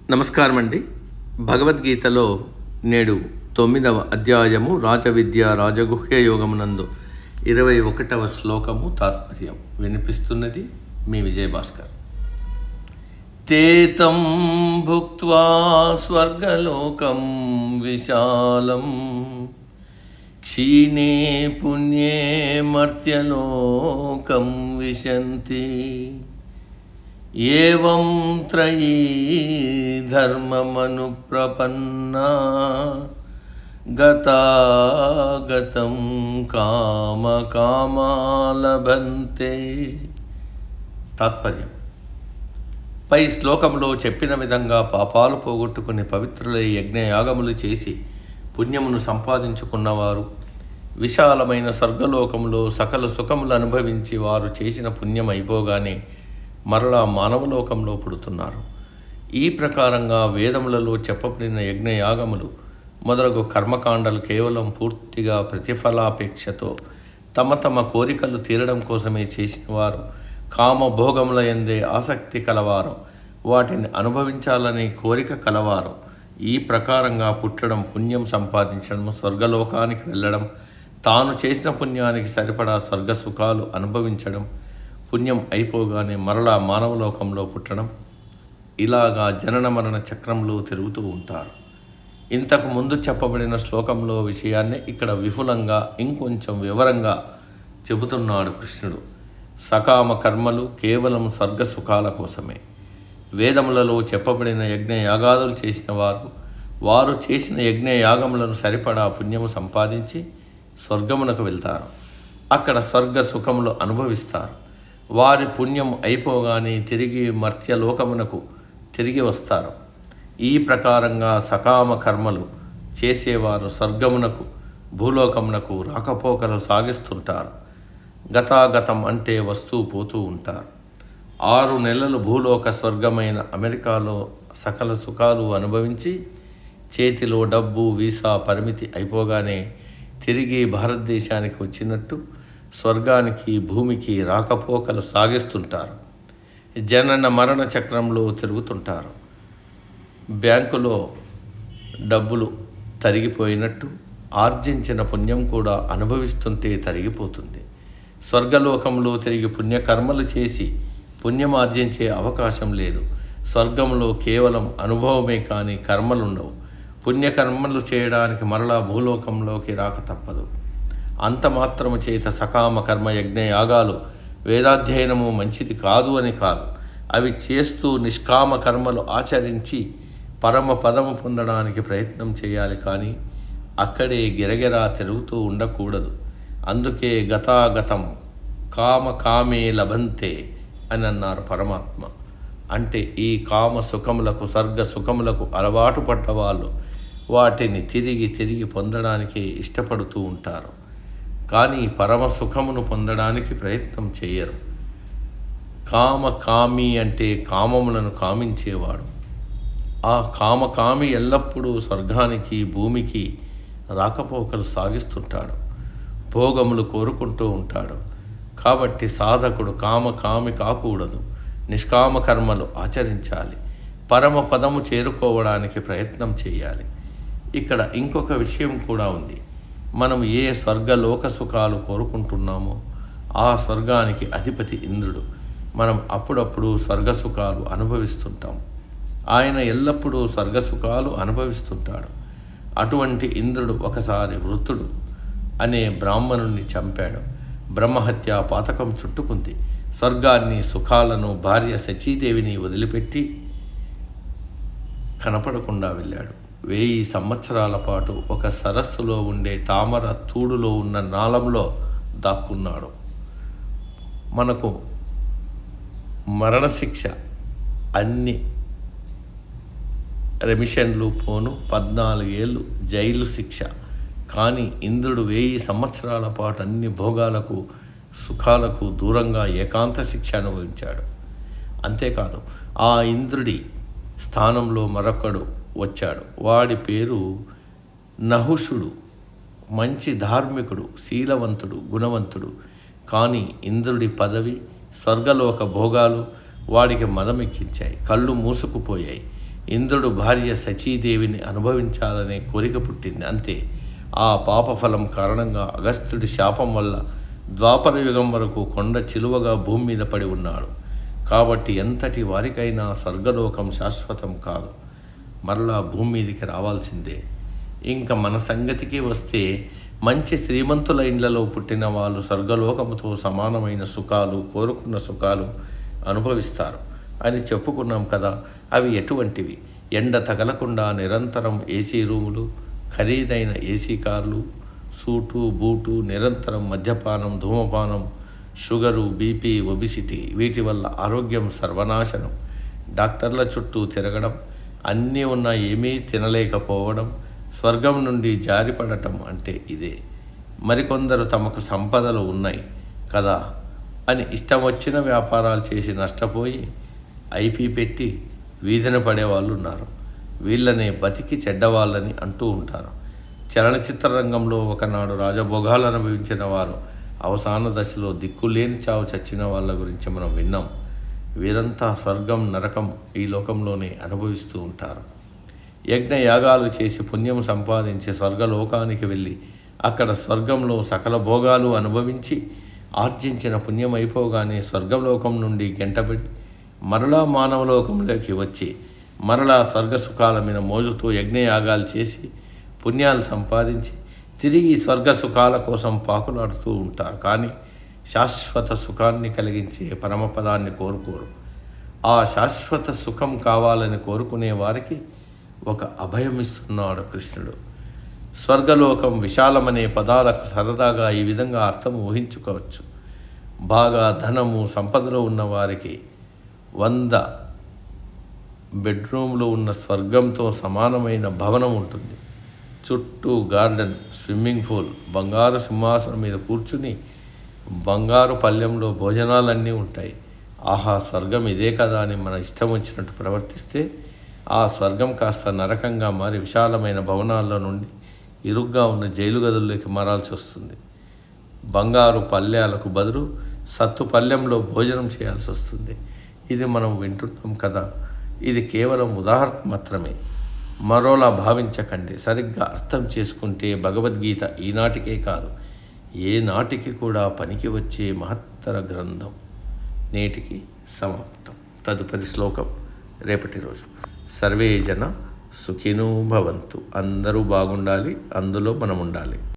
నమస్కారం అండి. భగవద్గీతలో నేడు 9వ అధ్యాయము రాజవిద్య రాజగుహ్య యోగమునందు 21వ శ్లోకము తాత్పర్యం వినిపిస్తున్నది మీ విజయభాస్కర్. తేతం భుక్త్వా స్వర్గలోకం విశాలం క్షీణే పుణ్యే మర్త్యలోకం విశంతి ఏవం త్రయీ ధర్మమనుప్రపన్నా గతాగతం కామకామాలభంతే. తాత్పర్యం: పై శ్లోకంలో చెప్పిన విధంగా పాపాలు పోగొట్టుకుని పవిత్రులై యజ్ఞయాగములు చేసి పుణ్యమును సంపాదించుకున్నవారు విశాలమైన స్వర్గలోకంలో సకల సుఖములు అనుభవించి వారు చేసిన పుణ్యం అయిపోగానే మరలా మానవలోకంలో పుడుతున్నారు. ఈ ప్రకారంగా వేదములలో చెప్పబడిన యజ్ఞయాగములు మొదలగు కర్మకాండలు కేవలం పూర్తిగా ప్రతిఫలాపేక్షతో తమ తమ కోరికలు తీరడం కోసమే చేసిన వారు, కామభోగముల యందే ఆసక్తి కలవారు, వాటిని అనుభవించాలని కోరిక కలవారు ఈ ప్రకారంగా పుట్టడం, పుణ్యం సంపాదించడం, స్వర్గలోకానికి వెళ్ళడం, తాను చేసిన పుణ్యానికి సరిపడా స్వర్గ సుఖాలు అనుభవించడం, పుణ్యం అయిపోగానే మరలా మానవలోకంలో పుట్టడం, ఇలాగా జనన మరణ చక్రంలో తిరుగుతూ ఉంటారు. ఇంతకు ముందు చెప్పబడిన శ్లోకంలో విషయాన్నే ఇక్కడ విపులంగా ఇంకొంచెం వివరంగా చెబుతున్నాడు కృష్ణుడు. సకామ కర్మలు కేవలం స్వర్గ సుఖాల కోసమే. వేదములలో చెప్పబడిన యజ్ఞయాగాదులు చేసిన వారు చేసిన యజ్ఞయాగములను సరిపడా పుణ్యము సంపాదించి స్వర్గమునకు వెళ్తారు. అక్కడ స్వర్గ సుఖములు అనుభవిస్తారు. వారి పుణ్యం అయిపోగానే తిరిగి మర్త్యలోకమునకు తిరిగి వస్తారు. ఈ ప్రకారంగా సకామ కర్మలు చేసేవారు స్వర్గమునకు, భూలోకమునకు రాకపోకలు సాగిస్తుంటారు. గతాగతం అంటే వస్తూ పోతూ ఉంటారు. 6 నెలలు భూలోక స్వర్గమైన అమెరికాలో సకల సుఖాలు అనుభవించి చేతిలో డబ్బు, వీసా పరిమితి అయిపోగానే తిరిగి భారతదేశానికి వచ్చినట్టు స్వర్గానికి, భూమికి రాకపోకలు సాగిస్తుంటారు. జనన మరణ చక్రంలో తిరుగుతుంటారు. బ్యాంకులో డబ్బులు తరిగిపోయినట్టు ఆర్జించిన పుణ్యం కూడా అనుభవిస్తుంటే తరిగిపోతుంది. స్వర్గలోకంలో తిరిగి పుణ్యకర్మలు చేసి పుణ్యం ఆర్జించే అవకాశం లేదు. స్వర్గంలో కేవలం అనుభవమే కానీ కర్మలుండవు. పుణ్యకర్మలు చేయడానికి మరలా భూలోకంలోకి రాక తప్పదు. అంత మాత్రము చేత సకామ కర్మ యజ్ఞ యాగాలు వేదాధ్యయనము మంచిది కాదు అని కాదు. అవి చేస్తూ నిష్కామ కర్మలు ఆచరించి పరమ పదము పొందడానికి ప్రయత్నం చేయాలి, కానీ అక్కడే గిరగిరా తిరుగుతూ ఉండకూడదు. అందుకే గతాగతం కామే లభంతే అని అన్నారు పరమాత్మ. అంటే ఈ కామ సుఖములకు, స్వర్గ సుఖములకు అలవాటు పడ్డవాళ్ళు వాటిని తిరిగి తిరిగి పొందడానికి ఇష్టపడుతూ ఉంటారు, కానీ పరమ సుఖమును పొందడానికి ప్రయత్నం చేయరు. కామి అంటే కామములను కామించేవాడు. ఆ కామి ఎల్లప్పుడూ స్వర్గానికి, భూమికి రాకపోకలు సాగిస్తుంటాడు, భోగములు కోరుకుంటూ ఉంటాడు. కాబట్టి సాధకుడు కామి కాకూడదు, నిష్కామ కర్మలు ఆచరించాలి, పరమ పదము చేరుకోవడానికి ప్రయత్నం చేయాలి. ఇక్కడ ఇంకొక విషయం కూడా ఉంది. మనం ఏ స్వర్గలోక సుఖాలు కోరుకుంటున్నామో ఆ స్వర్గానికి అధిపతి ఇంద్రుడు. మనం అప్పుడప్పుడు స్వర్గ సుఖాలు అనుభవిస్తుంటాం. ఆయన ఎల్లప్పుడూ స్వర్గ సుఖాలు అనుభవిస్తుంటాడు. అటువంటి ఇంద్రుడు ఒకసారి వృత్తుడు అనే బ్రాహ్మణుణ్ణి చంపాడు. బ్రహ్మహత్య పాతకం చుట్టుకుంది. స్వర్గాన్ని, సుఖాలను, భార్య శచీదేవిని వదిలిపెట్టి కనపడకుండా వెళ్ళాడు. 1000 సంవత్సరాల పాటు ఒక సరస్సులో ఉండే తామర తూడులో ఉన్న నాళంలో దాక్కున్నాడు. మనకు మరణశిక్ష, అన్ని రెమిషన్లు పోను 14 ఏళ్ళు జైలు శిక్ష. కానీ ఇంద్రుడు 1000 సంవత్సరాల పాటు అన్ని భోగాలకు, సుఖాలకు దూరంగా ఏకాంత శిక్ష అనుభవించాడు. అంతేకాదు, ఆ ఇంద్రుడి స్థానంలో మరొకడు వచ్చాడు. వాడి పేరు నహుషుడు. మంచి ధార్మికుడు, శీలవంతుడు, గుణవంతుడు. కానీ ఇంద్రుడి పదవి, స్వర్గలోక భోగాలు వాడికి మదమెక్కించాయి. కళ్ళు మూసుకుపోయాయి. ఇంద్రుడు భార్య శచీదేవిని అనుభవించాలనే కోరిక పుట్టింది, అంతే. ఆ పాపఫలం కారణంగా అగస్త్యుడి శాపం వల్ల ద్వాపర యుగం వరకు కొండ చిలువగా భూమి మీద పడి ఉన్నాడు. కాబట్టి ఎంతటి వారికైనా స్వర్గలోకం శాశ్వతం కాదు, మరలా భూమి మీదకి రావాల్సిందే. ఇంకా మన సంగతికి వస్తే, మంచి శ్రీమంతుల ఇండ్లలో పుట్టిన వాళ్ళు స్వర్గలోకముతో సమానమైన సుఖాలు, కోరుకున్న సుఖాలు అనుభవిస్తారు అని చెప్పుకున్నాం కదా. అవి ఎటువంటివి? ఎండ తగలకుండా నిరంతరం ఏసీ రూములు, ఖరీదైన ఏసీ కార్లు, సూటు బూటు, నిరంతరం మద్యపానం, ధూమపానం, షుగరు, బీపీ, ఒబిసిటీ, వీటి వల్ల ఆరోగ్యం సర్వనాశనం, డాక్టర్ల చుట్టూ తిరగడం, అన్నీ ఉన్నా ఏమీ తినలేకపోవడం, స్వర్గం నుండి జారిపడటం అంటే ఇదే. మరికొందరు తమకు సంపదలు ఉన్నాయి కదా అని ఇష్టం వచ్చిన వ్యాపారాలు చేసి నష్టపోయి ఐపీ పెట్టి వీధిన పడేవాళ్ళు ఉన్నారు. వీళ్ళనే బతికి చెడ్డవాళ్ళని అంటూ ఉంటారు. చలనచిత్ర రంగంలో ఒకనాడు రాజభోగాలు అనుభవించిన వారు అవసాన దశలో దిక్కులేని చావు చచ్చిన వాళ్ళ గురించి మనం విన్నాం. వీరంతా స్వర్గం, నరకం ఈ లోకంలోనే అనుభవిస్తూ ఉంటారు. యజ్ఞ యాగాలు చేసి పుణ్యం సంపాదించి స్వర్గలోకానికి వెళ్ళి అక్కడ స్వర్గంలో సకల భోగాలు అనుభవించి ఆర్జించిన పుణ్యం అయిపోగానే స్వర్గలోకం నుండి గెంటబడి మరలా మానవలోకంలోకి వచ్చి మరలా స్వర్గ సుఖాల మీద మోజుతో యజ్ఞయాగాలు చేసి పుణ్యాలు సంపాదించి తిరిగి స్వర్గ సుఖాల కోసం పాకులాడుతూ ఉంటారు. కానీ శాశ్వత సుఖాన్ని కలిగించే పరమపదాన్ని కోరుకోరు. ఆ శాశ్వత సుఖం కావాలని కోరుకునే వారికి ఒక అభయం ఇస్తున్నాడు కృష్ణుడు. స్వర్గలోకం, విశాలమనే పదాలకు సరదాగా ఈ విధంగా అర్థం ఊహించుకోవచ్చు. బాగా ధనము, సంపదలో ఉన్న వారికి 100 బెడ్రూమ్లు ఉన్న స్వర్గంతో సమానమైన భవనం ఉంటుంది. చుట్టూ గార్డెన్, స్విమ్మింగ్ పూల్, బంగారు సింహాసనం మీద కూర్చుని బంగారు పళ్ళెంలో భోజనాలన్నీ ఉంటాయి. ఆహా, స్వర్గం ఇదే కదా అని మన ఇష్టం వచ్చినట్టు ప్రవర్తిస్తే ఆ స్వర్గం కాస్త నరకంగా మారి విశాలమైన భవనాల్లో నుండి ఇరుగ్గా ఉన్న జైలు గదుల్లోకి మారాల్సి వస్తుంది. బంగారు పళ్ళెలకు బదులు సత్తు పళ్ళెంలో భోజనం చేయాల్సి వస్తుంది. ఇది మనం వింటున్నాం కదా. ఇది కేవలం ఉదాహరణ మాత్రమే, మరోలా భావించకండి. సరిగ్గా అర్థం చేసుకుంటే భగవద్గీత ఈనాటికే కాదు, ఏ నాటికి కూడా పనికి వచ్చే మహత్తర గ్రంథం. నేటికి సమాప్తం. తదుపరి శ్లోకం రేపటి రోజు. సర్వే జన సుఖినో భవంతు. అందరూ బాగుండాలి, అందులో మనం ఉండాలి.